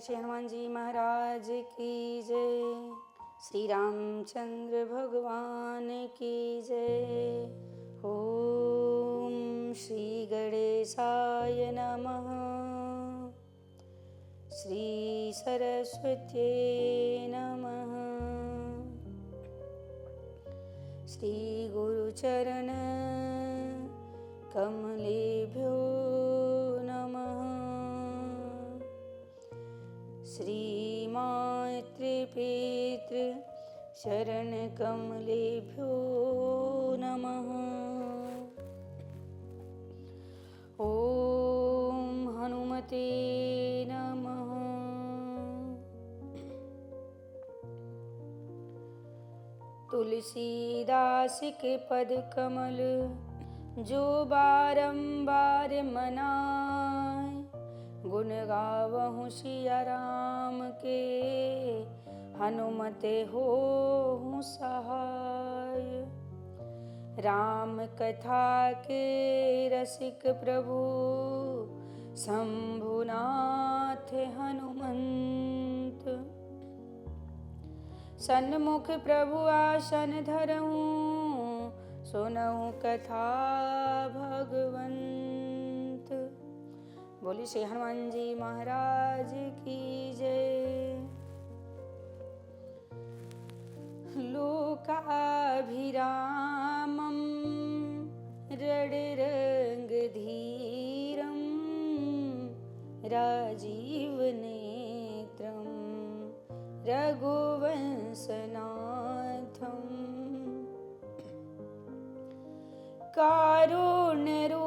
श्री हनुमान जी महाराज की जय। श्री रामचंद्र भगवान की जय। ओम श्री गणेशाय नमः। श्री सरस्वत्यै नमः। श्री गुरुचरण कमलेभ्यो नमः। श्री मातृपितृ चरण कमलेभ्यो नमः। ओम हनुमते नमः। तुलसीदास के पद कमल जो बारंबार मनाए, गुण गावहु सिया राम के, हनुमते होहु सहाय। राम कथा के रसिक प्रभु, शंभुनाथ हनुमंत। सन्मुख प्रभु आसन धरऊं, सुनऊं कथा भगवंत। बोली श्री हनुमान जी महाराज की जय। लोकाभिरामं रणरंगधीरं, राजीवनेत्रं रघुवंशनाथं। कारुण्यरूपं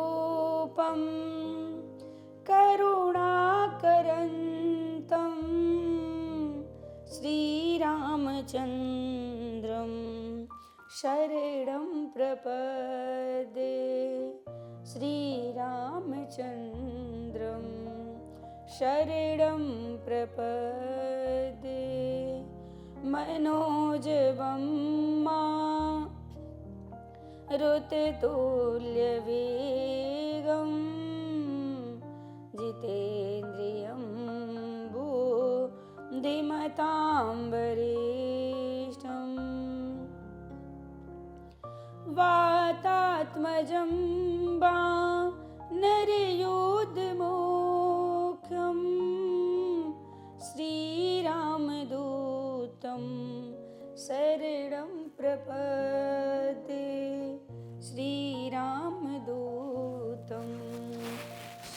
करुणाकरन्तं, श्रीरामचन्द्रं शरणं प्रपद्ये। श्रीरामचन्द्रं शरणं प्रपद्ये। मनोजवं मारुततुल्यवेगं, जितेन्द्रियं बुद्धिमतां वरिष्ठं। वातात्मजं वानरयूथमुख्यं, श्रीरामदूतं शरणं प्रपद्ये। श्रीरामदूतं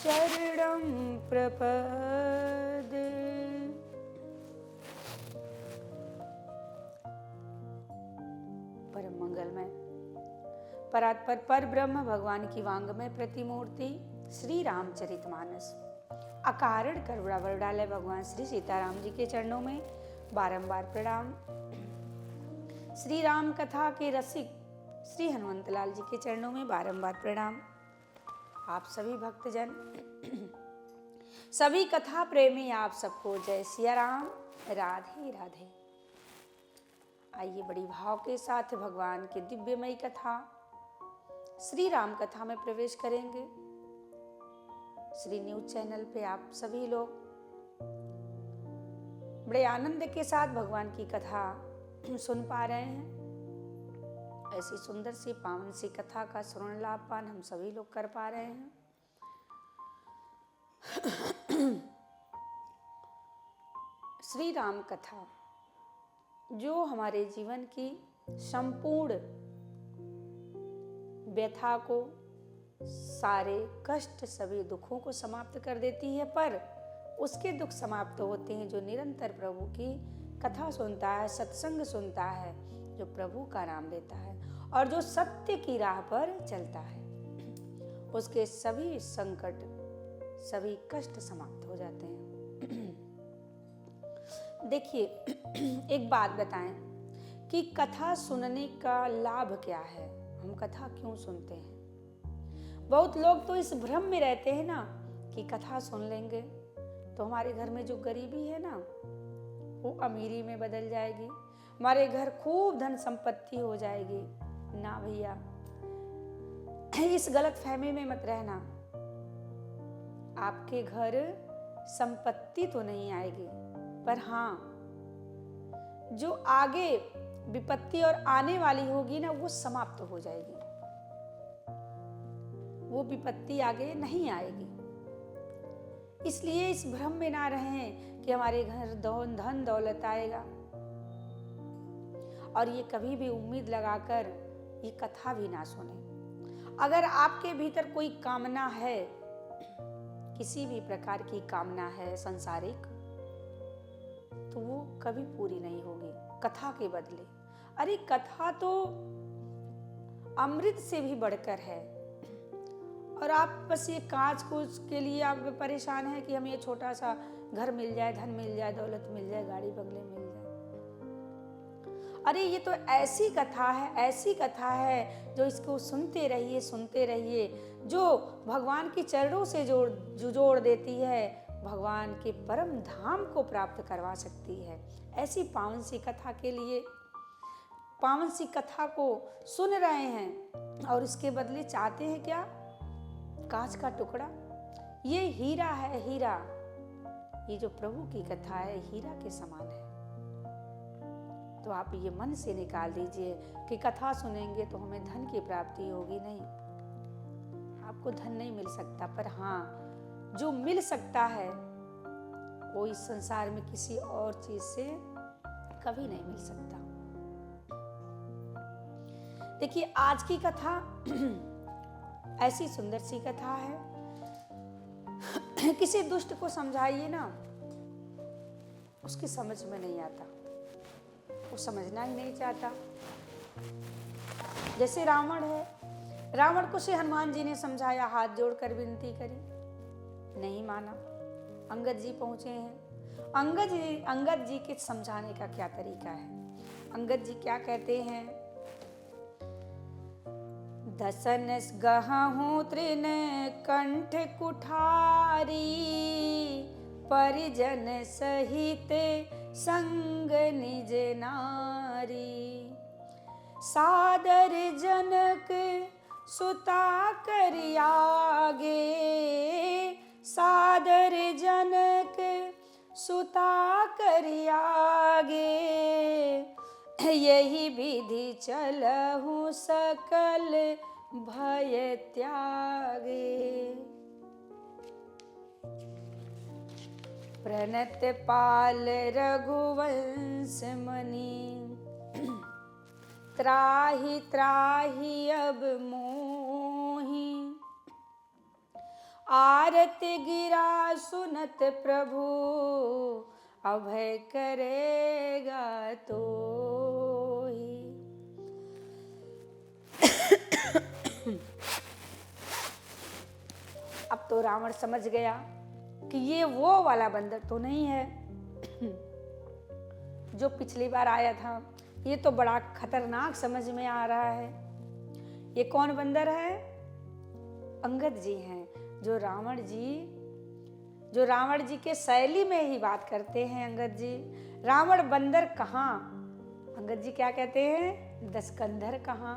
शरणं प्रपद्ये। परम मंगलमय परात्पर पर ब्रह्म भगवान की वांगमय प्रतिमूर्ति श्री रामचरितमानस अकारण करुणा वरदालय भगवान श्री सीताराम जी के चरणों में बारंबार प्रणाम। श्री राम कथा के रसिक श्री हनुमंतलाल जी के चरणों में बारंबार प्रणाम। आप सभी भक्तजन, सभी कथा प्रेमी, आप सबको जय सिया राम, राधे राधे। आइए बड़ी भाव के साथ भगवान की दिव्यमयी कथा श्री राम कथा में प्रवेश करेंगे। श्री न्यूज चैनल पे आप सभी लोग बड़े आनंद के साथ भगवान की कथा सुन पा रहे हैं। ऐसी सुंदर सी पावन सी कथा का श्रवण लाभ पान हम सभी लोग कर पा रहे हैं। श्री राम कथा जो हमारे जीवन की संपूर्ण व्यथा को, सारे कष्ट, सभी दुखों को समाप्त कर देती है, पर उसके दुख समाप्त होते हैं जो निरंतर प्रभु की कथा सुनता है, सत्संग सुनता है, जो प्रभु का नाम लेता है और जो सत्य की राह पर चलता है। उसके सभी संकट, सभी कष्ट समाप्त हो जाते हैं। देखिए, एक बात बताएं कि कथा सुनने का लाभ क्या है, हम कथा क्यों सुनते हैं। बहुत लोग तो इस भ्रम में रहते हैं ना कि कथा सुन लेंगे तो हमारे घर में जो गरीबी है ना वो अमीरी में बदल जाएगी, हमारे घर खूब धन संपत्ति हो जाएगी। ना भैया, इस गलत फहमी में मत रहना। आपके घर संपत्ति तो नहीं आएगी, पर हाँ, जो आगे विपत्ति और आने वाली होगी ना, वो समाप्त हो जाएगी। वो विपत्ति आगे नहीं आएगी। इसलिए इस भ्रम में ना रहें कि हमारे घर धन दौलत आएगा, और ये कभी भी उम्मीद लगाकर ये कथा भी ना सुने। अगर आपके भीतर कोई कामना है, किसी भी प्रकार की कामना है सांसारिक, तो वो कभी पूरी नहीं होगी कथा के बदले। अरे कथा तो अमृत से भी बढ़कर है, और आप बस ये कांच कुछ के लिए आप परेशान हैं कि हमें ये छोटा सा घर मिल जाए, धन मिल जाए, दौलत मिल जाए, गाड़ी बंगले मिल जाए। अरे ये तो ऐसी कथा है, ऐसी कथा है जो इसको सुनते रहिए, सुनते रहिए, जो भगवान के चरणों से जोड़ देती है, भगवान के परम धाम को प्राप्त करवा सकती है। ऐसी पावन सी कथा के लिए, पावन सी कथा को सुन रहे हैं और इसके बदले चाहते हैं क्या? कांच का टुकड़ा। ये हीरा है, हीरा। ये जो प्रभु की कथा है, हीरा के समान है। तो आप ये मन से निकाल दीजिए कि कथा सुनेंगे तो हमें धन की प्राप्ति होगी। नहीं, आपको धन नहीं मिल सकता, पर हाँ, जो मिल सकता है वो इस संसार में किसी और चीज से कभी नहीं मिल सकता। देखिए, आज की कथा ऐसी सुंदर सी कथा है। किसी दुष्ट को समझाइए ना, उसकी समझ में नहीं आता, वो समझना ही नहीं चाहता। जैसे रावण है, रावण को से हनुमान जी ने समझाया, हाथ जोड़कर विनती करी, नहीं माना। अंगद जी पहुंचे हैं। अंगद जी के समझाने का क्या तरीका है? अंगद जी क्या कहते हैं? दसन गहूँ तृण कंठ कुठारी, परिजन सहित संग निज नारी। सादर जनक सुता कर आगे, सादर जनक सुता कर आगे। यही विधि चलहु सकल भय त्यागे। प्रणत पाल रघुवंश मणि, त्राहि त्राहि अब मोहि। आरत गिरा सुनत प्रभु, अभय करेगा तोहि। अब तो रावण समझ गया कि ये वो वाला बंदर तो नहीं है जो पिछली बार आया था। ये तो बड़ा खतरनाक समझ में आ रहा है। ये कौन बंदर है? अंगद जी हैं, जो रावण जी के शैली में ही बात करते हैं। अंगद जी, रावण बंदर कहाँ? अंगद जी क्या कहते हैं? दशकंधर कहाँ?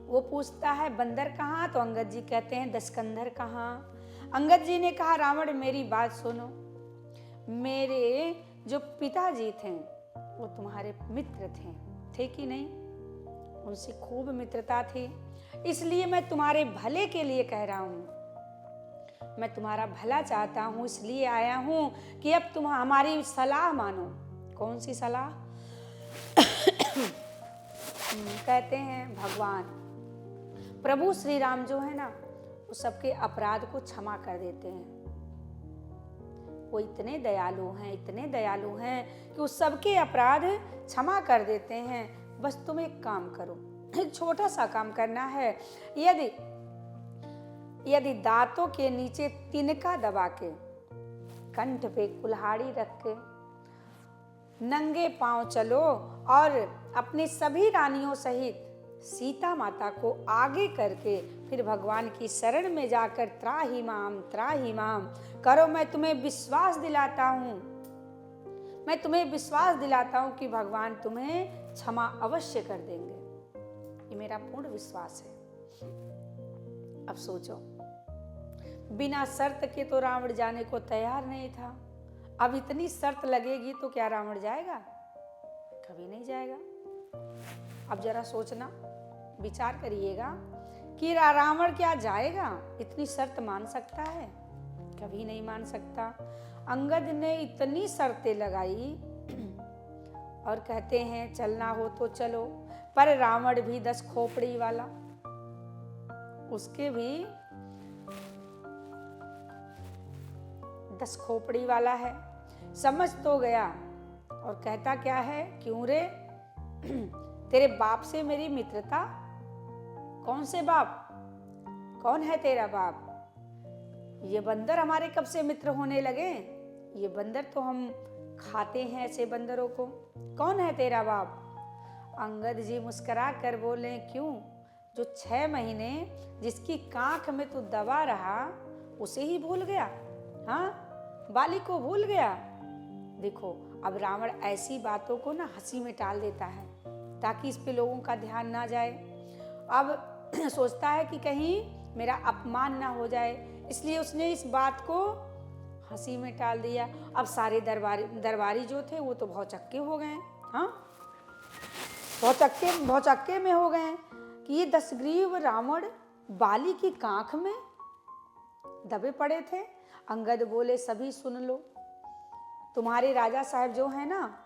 वो पूछता है बंदर कहाँ, तो अंगद जी कहते हैं दशकंधर कहाँ। अंगद जी ने कहा, रावण मेरी बात सुनो, मेरे जो पिताजी थे वो तुम्हारे मित्र थे कि नहीं? उनसे खूब मित्रता थी, इसलिए मैं तुम्हारे भले के लिए कह रहा हूँ। मैं तुम्हारा भला चाहता हूँ, इसलिए आया हूँ कि अब तुम हमारी सलाह मानो। कौन सी सलाह? कहते हैं भगवान प्रभु श्री राम जो है ना, वो सबके अपराध को क्षमा कर देते हैं। वो इतने दयालु हैं, इतने दयालु हैं कि वो सबके अपराध क्षमा कर देते हैं। बस तुम एक काम करो, एक छोटा सा काम करना है। यदि दांतों के नीचे तिनका दबा के, कंठ पे कुल्हाड़ी रख के, नंगे पांव चलो और अपनी सभी रानियों सहित सीता माता को आगे करके फिर भगवान की शरण में जाकर त्राहि माम करो। मैं तुम्हें विश्वास दिलाता हूँ, मैं तुम्हें विश्वास दिलाता हूँ कि भगवान तुम्हें क्षमा अवश्य कर देंगे। ये मेरा पूर्ण विश्वास है। अब सोचो, बिना शर्त के तो रावण जाने को तैयार नहीं था। अब इतनी शर्त लगेगी तो क्या रावण जाएगा? कभी नहीं जाएगा। अब जरा सोचना, विचार करिएगा कि रावण क्या जाएगा? इतनी शर्त मान सकता है? कभी नहीं मान सकता। अंगद ने इतनी शर्तें लगाई और कहते हैं चलना हो तो चलो, पर रावण भी 10 खोपड़ी वाला, उसके भी 10 खोपड़ी वाला है। समझ तो गया और कहता क्या है, क्यों रे तेरे बाप से मेरी मित्रता? कौन से बाप? कौन है तेरा बाप? ये बंदर हमारे कब से मित्र होने लगे? ये बंदर तो हम खाते हैं ऐसे बंदरों को। कौन है तेरा बाप? अंगद जी मुस्कुरा कर बोले, क्यों? जो 6 महीने जिसकी कांख में तू दबा रहा उसे ही भूल गया? हाँ, बाली को भूल गया? देखो, अब रावण ऐसी बातों को ना हंसी में टाल देता है ताकि इस पे लोगों का ध्यान ना जाए। अब सोचता है कि कहीं मेरा अपमान ना हो जाए, इसलिए उसने इस बात को हंसी में टाल दिया। अब सारे दरबारी जो थे वो तो भौचक्के हो गए। हाँ, भौचक्के में हो गए कि ये दशग्रीव रावण बाली की कांख में दबे पड़े थे। अंगद बोले, सभी सुन लो, तुम्हारे राजा साहब जो है ना,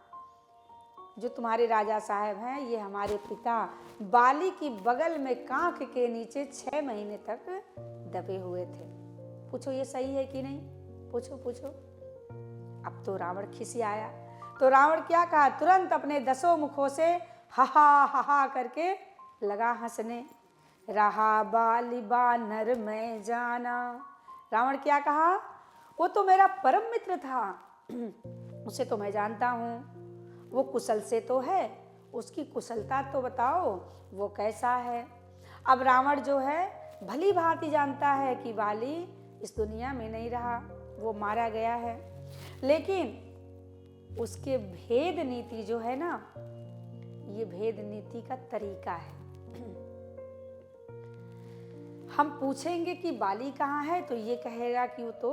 जो तुम्हारे राजा साहब हैं, ये हमारे पिता बाली की बगल में कांख के नीचे 6 महीने तक दबे हुए थे। पूछो ये सही है कि नहीं? पूछो पूछो। अब तो रावण खिसियाया। तो रावण क्या कहा, तुरंत अपने 10 मुखों से हा हा करके लगा हंसने। रहा बाली बानर में जाना। रावण क्या कहा, वो तो मेरा परम मित्र था, उसे तो मैं जानता हूँ, वो कुशल से तो है, उसकी कुशलता तो बताओ वो कैसा है। अब रावण जो है भली भांति जानता है कि बाली इस दुनिया में नहीं रहा, वो मारा गया है, लेकिन उसके भेद नीति जो है ना, ये भेद नीति का तरीका है। हम पूछेंगे कि बाली कहाँ है तो ये कहेगा कि वो तो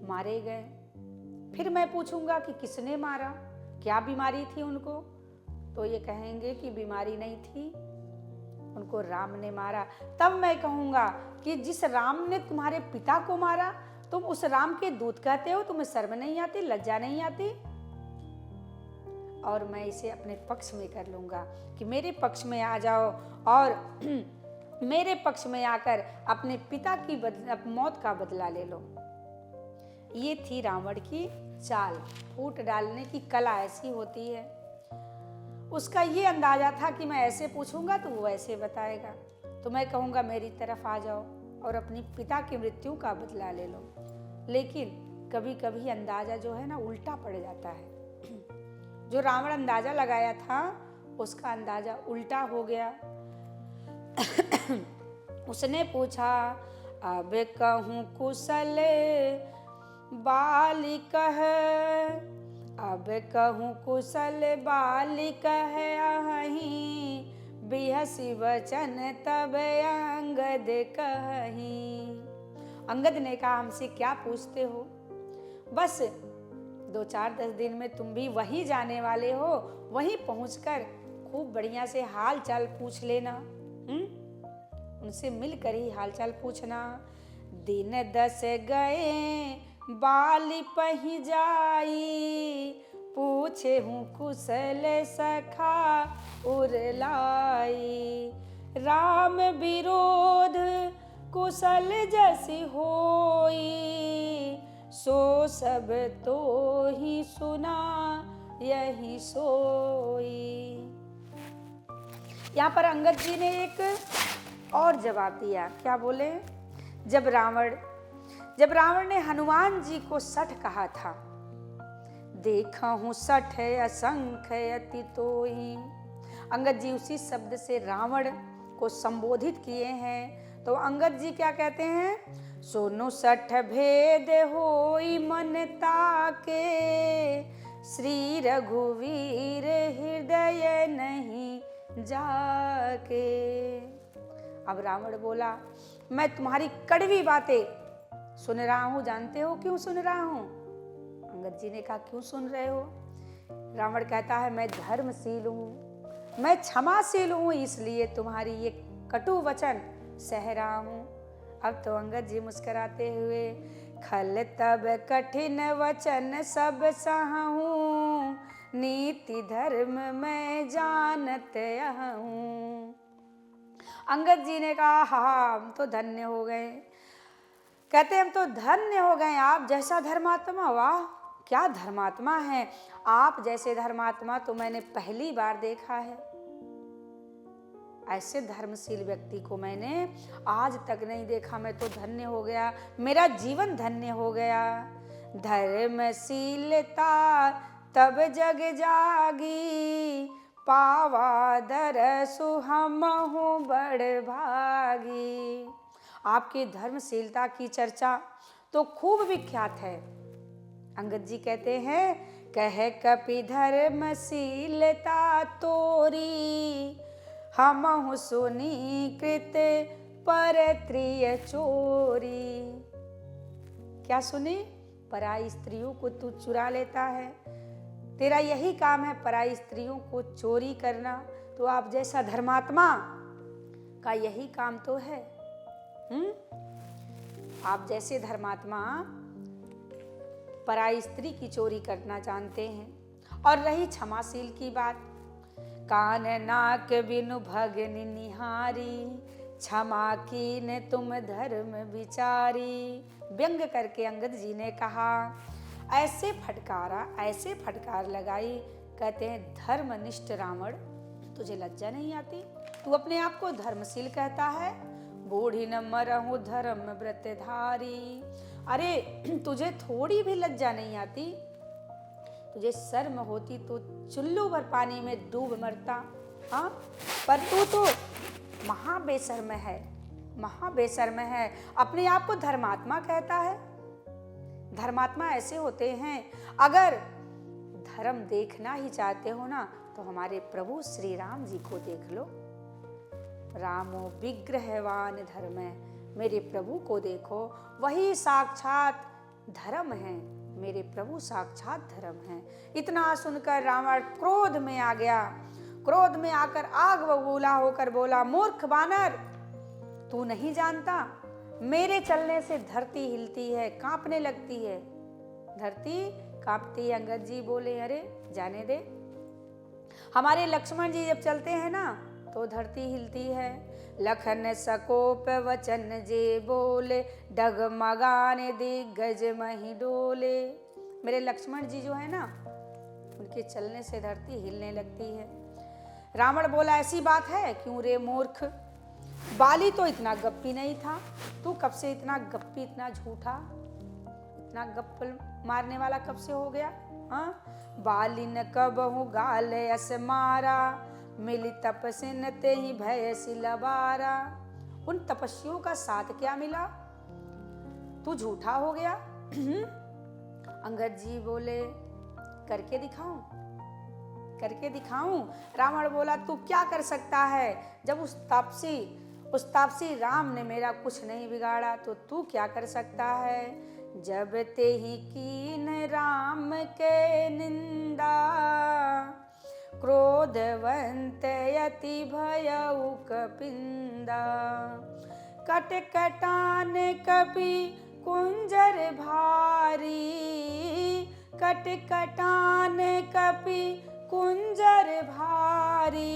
मारे गए। फिर मैं पूछूंगा कि किसने मारा, क्या बीमारी थी उनको, तो ये कहेंगे कि बीमारी नहीं थी, उनको राम ने मारा। तब मैं कहूंगा कि जिस राम ने तुम्हारे पिता को मारा, तुम उस राम के दूत कहते हो, तुम्हें शर्म नहीं आती, लज्जा नहीं आती? और मैं इसे अपने पक्ष में कर लूंगा कि मेरे पक्ष में आ जाओ और मेरे पक्ष में आकर अपने पिता की मौत का बदला ले लो। ये थी रावण की चाल। फूट डालने की कला ऐसी होती है। उसका ये अंदाजा था कि मैं ऐसे पूछूंगा तो वो ऐसे बताएगा, तो मैं कहूँगा मेरी तरफ आ जाओ और अपनी पिता की मृत्यु का बदला ले लो। लेकिन कभी कभी अंदाजा जो है ना उल्टा पड़ जाता है। जो रावण अंदाजा लगाया था उसका अंदाजा उल्टा हो गया। उसने पूछा, अब कहूँ कुशल बाली कह, अब कहूँ कुशल बाली कह, अहीं बिहसी वचन तब अंगद कहीं। अंगद ने कहा, हमसे क्या पूछते हो, बस 2-4-10 दिन में तुम भी वहीं जाने वाले हो, वहीं पहुंचकर खूब बढ़िया से हाल चाल पूछ लेना। उनसे मिलकर ही हाल चाल पूछना। दिन 10 गए बाली पही जाई, पूछे हूँ कुशल सखा उरलाई। राम विरोध कुशल जैसी होई, सो सब तो ही सुना यही सोई। यहाँ पर अंगद जी ने एक और जवाब दिया। क्या बोले? जब रावण ने हनुमान जी को 60 कहा था, देखा हूँ 60 असंख्य अति तोही। अंगद जी उसी शब्द से रावण को संबोधित किए हैं। तो अंगद जी क्या कहते हैं? सोनो 60 भेद होई मन ताके, श्री रघुवीर हृदय नहीं जाके। अब रावण बोला मैं तुम्हारी कड़वी बातें सुन रहा हूं। जानते हो क्यों सुन रहा हूं? अंगद जी ने कहा, क्यों सुन रहे हो? रावण कहता है, मैं धर्मशील हूं, मैं क्षमाशील हूं, इसलिए तुम्हारी ये कटु वचन सह रहा हूं। अब तो अंगद जी मुस्कुराते हुए, खल तब कठिन वचन सब सहूं, नीति धर्म मैं जानत हूं। अंगद जी ने कहा, हाँ हम तो धन्य हो गए। कहते हम तो धन्य हो गए, आप जैसा धर्मात्मा, वाह क्या धर्मात्मा है। आप जैसे धर्मात्मा तो मैंने पहली बार देखा है। ऐसे धर्मशील व्यक्ति को मैंने आज तक नहीं देखा। मैं तो धन्य हो गया, मेरा जीवन धन्य हो गया। धर्मशीलता तब जग जागी, पावा दरसु हमहु बड़ भागी। आपकी धर्मशीलता की चर्चा तो खूब विख्यात है। अंगद जी कहते हैं, कह कपि धर्मशीलता तोरी, हमहु सुनी कृत परत्रिय चोरी। क्या सुनी? पराई स्त्रियों को तू चुरा लेता है, तेरा यही काम है पराई स्त्रियों को चोरी करना। तो आप जैसा धर्मात्मा का यही काम तो है। आप जैसे धर्मात्मा पराई स्त्री की चोरी करना जानते हैं। और रही क्षमाशील की बात, कान नाक बिनु भगनि निहारी, क्षमा कीन तुम धर्म विचारी। व्यंग करके अंगद जी ने कहा, ऐसे फटकार लगाई। कहते हैं, धर्मनिष्ठ रावण, तुझे लज्जा नहीं आती? तू अपने आप को धर्मशील कहता है। बूढ़ी न मरहु धर्म व्रतधारी। अरे तुझे थोड़ी भी लज्जा नहीं आती? तुझे शर्म होती तो चुल्लू भर पानी में डूब मरता। हाँ, पर तू तो महाबेशर्म है, अपने आप को धर्मात्मा कहता है। धर्मात्मा ऐसे होते हैं। अगर धर्म देखना ही चाहते हो ना, तो हमारे प्रभु श्री राम जी को देख लो। रामो विग्रहवान धर्म है, मेरे प्रभु को देखो, वही साक्षात धर्म है। मेरे प्रभु साक्षात धर्म है। इतना सुनकर रावण क्रोध में आ गया। क्रोध में आकर आग बबूला होकर बोला, मूर्ख बानर, तू नहीं जानता मेरे चलने से धरती हिलती है, कांपने लगती है। धरती कांपती है। अंगद जी बोले, अरे जाने दे, हमारे लक्ष्मण जी जब चलते हैं ना तो धरती हिलती है। लखन सकोप वचन जे बोले, डगमगाने दिग्गज मही डोले। मेरे लक्ष्मण जी जो है ना, उनके चलने से धरती हिलने लगती है। रावण बोला, ऐसी बात है? क्यों रे मूर्ख, बाली तो इतना गप्पी नहीं था, तू कब से इतना गप्पी, इतना झूठा, इतना गप्पल मारने वाला कब से हो गया? हाँ, बाली न कबहु गाल अस मारा, मिली तपसिन ते ही भय सिलवारा। उन तपस्वियों का साथ क्या मिला? तू झूठा हो गया। अंगद जी बोले, करके दिखाऊं? रावण बोला, तू क्या कर सकता है? जब उस तापसी राम ने मेरा कुछ नहीं बिगाड़ा, तो तू क्या कर सकता है? जब ते ही कीन राम के निंदा, क्रोधवंत यति भयउ कपिंदा। कट कटान कपि कुंजर भारी, कट कटान कपि कुंजर भारी,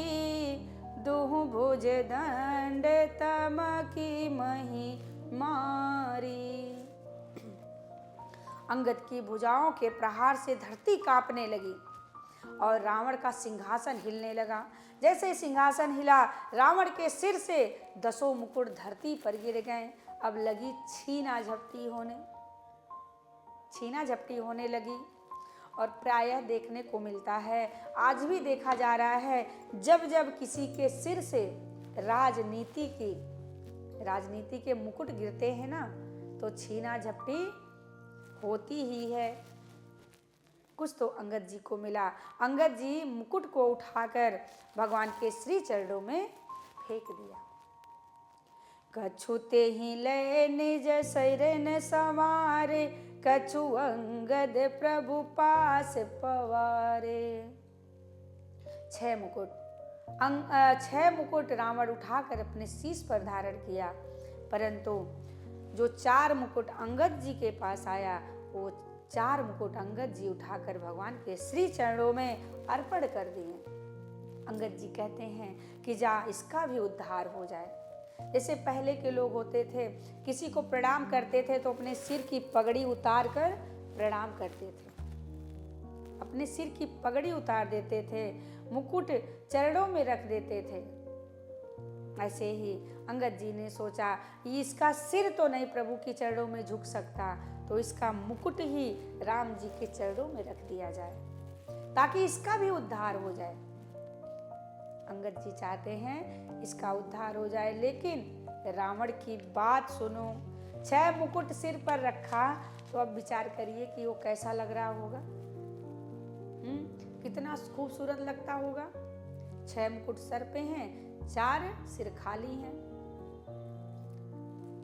दुहु भुज दंड तमकी मही मारी। अंगद की भुजाओं के प्रहार से धरती कांपने लगी और रावण का सिंहासन हिलने लगा। जैसे सिंहासन हिला, रावण के सिर से 10 मुकुट धरती पर गिर गए। अब लगी छीना झपटी होने लगी। और प्रायः देखने को मिलता है, आज भी देखा जा रहा है, जब जब किसी के सिर से राजनीति के मुकुट गिरते हैं ना, तो छीना झपटी होती ही है। कुछ तो अंगद जी को मिला। अंगद जी मुकुट को उठाकर भगवान के श्री चरणों में फेंक दिया। कछु ते ही लय निज शरण संवारे, कछु अंगद प्रभु पास पवारे। 6 मुकुट रावण उठाकर अपने शीश पर धारण किया, परंतु जो 4 मुकुट अंगद जी के पास आया, वो 4 मुकुट अंगद जी उठाकर भगवान के श्री चरणों में अर्पण कर दिए। अंगद जी कहते हैं कि जा इसका भी उद्धार हो जाए। जैसे पहले के लोग होते थे, किसी को प्रणाम करते थे तो अपने सिर की पगड़ी उतार कर प्रणाम करते थे, अपने सिर की पगड़ी उतार देते थे, मुकुट चरणों में रख देते थे। ऐसे ही अंगद जी ने सोचा इसका सिर तो नहीं प्रभु के चरणों में झुक सकता, तो इसका मुकुट ही राम जी के चरणों में रख दिया जाए ताकि इसका भी उद्धार हो जाए। अंगद जी चाहते हैं इसका उद्धार हो जाए, लेकिन रावण की बात सुनो। 6 मुकुट सिर पर रखा, तो अब विचार करिए कि वो कैसा लग रहा होगा। कितना खूबसूरत लगता होगा। 6 मुकुट सर पे हैं, 4 सिर खाली हैं।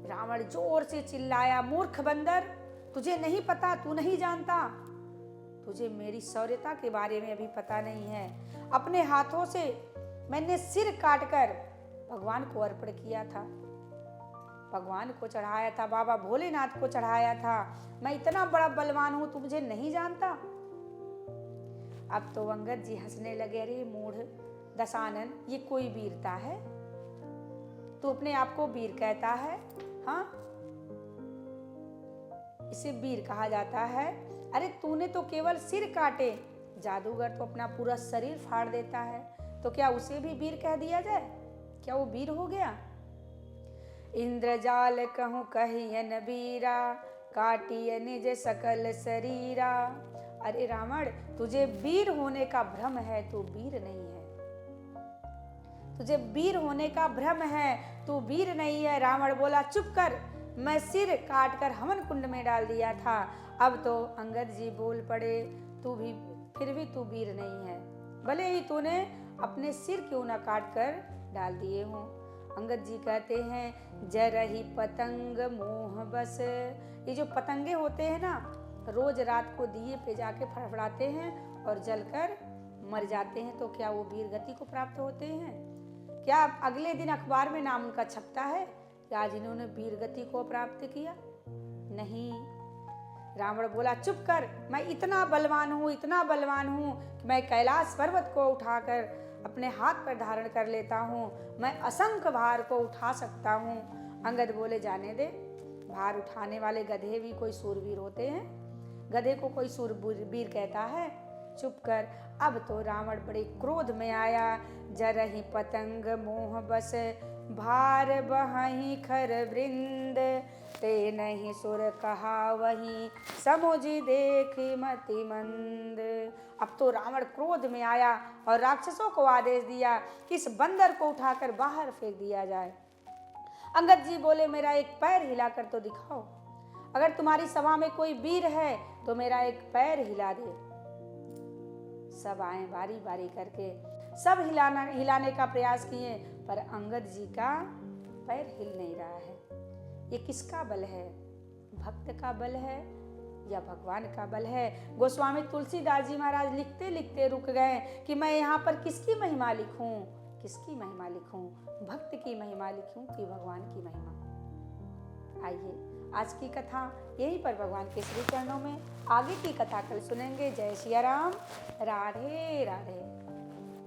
रावण जोर से चिल्लाया, मूर्ख बंदर, तुझे नहीं पता, तू नहीं जानता, तुझे मेरी शौर्यता के बारे में अभी पता नहीं है। अपने हाथों से मैंने सिर काटकर भगवान को अर्पण किया था, भगवान को चढ़ाया था, बाबा भोलेनाथ को चढ़ाया था। मैं इतना बड़ा बलवान हूं, तू मुझे नहीं जानता। अब तो अंगद जी हंसने लगे, अरे मूढ़ दशानन, ये कोई वीरता है? तू अपने आप को वीर कहता है? हाँ, इसे वीर कहा जाता है। अरे तूने तो केवल सिर काटे, जादूगर तो अपना पूरा शरीर फाड़ देता है, तो क्या उसे भी वीर कह दिया जाए? क्या वो वीर हो गया? इंद्रजाल कहूँ कहियन वीरा, काटिय निज सकल शरीरा। अरे रावण, तुझे वीर होने का भ्रम है, तू वीर नहीं है। तुझे वीर होने का भ्रम है, तू वीर नहीं है। रावण बोला, चुप कर, मैं सिर काटकर हवन कुंड में डाल दिया था। अब तो अंगद जी बोल पड़े, फिर भी तू वीर नहीं है, भले ही तूने अपने सिर क्यों ना काट कर डाल दिए हों। अंगद जी कहते हैं, जरहि पतंग मोह बस। ये जो पतंगे होते हैं ना, रोज रात को दिए पे जाके फड़फड़ाते हैं और जलकर मर जाते हैं, तो क्या वो वीर गति को प्राप्त होते हैं? क्या अगले दिन अखबार में नाम उनका छपता है कि आज इन्होंने वीर गति को प्राप्त किया? नहीं। रावण बोला, चुप कर, मैं इतना बलवान हूँ, इतना बलवान हूँ कि मैं कैलाश पर्वत को उठाकर अपने हाथ पर धारण कर लेता हूँ, मैं असंख्य भार को उठा सकता हूँ। अंगद बोले, जाने दे, भार उठाने वाले गधे भी कोई सूरवीर होते हैं? गधे को कोई सूरवीर कहता है? चुप कर। अब तो रावण बड़े क्रोध में आया। जरहि पतंग मोह बस, भार बहहि खर वृंद, ते नहीं सुर कहा वही, समुझि देखि मति मंद। अब तो रावण क्रोध में आया और राक्षसों को आदेश दिया कि इस बंदर को उठाकर बाहर फेंक दिया जाए। अंगद जी बोले, मेरा एक पैर हिलाकर तो दिखाओ, अगर तुम्हारी सभा में कोई वीर है तो मेरा एक पैर हिला दे। सब आए बारी बारी करके, सब हिलाने का प्रयास किए, पर अंगद जी का पैर हिल नहीं रहा है। ये किसका बल है? भक्त का बल है या भगवान का बल है? गोस्वामी तुलसीदास जी महाराज लिखते लिखते रुक गए कि मैं यहाँ पर किसकी महिमा लिखूं, किसकी महिमा लिखूं? भक्त की महिमा लिखूं कि भगवान की महिमा? आइए, आज की कथा यहीं पर भगवान के श्री चरणों में, आगे की कथा कल सुनेंगे। जय सिया राम, राधे राधे।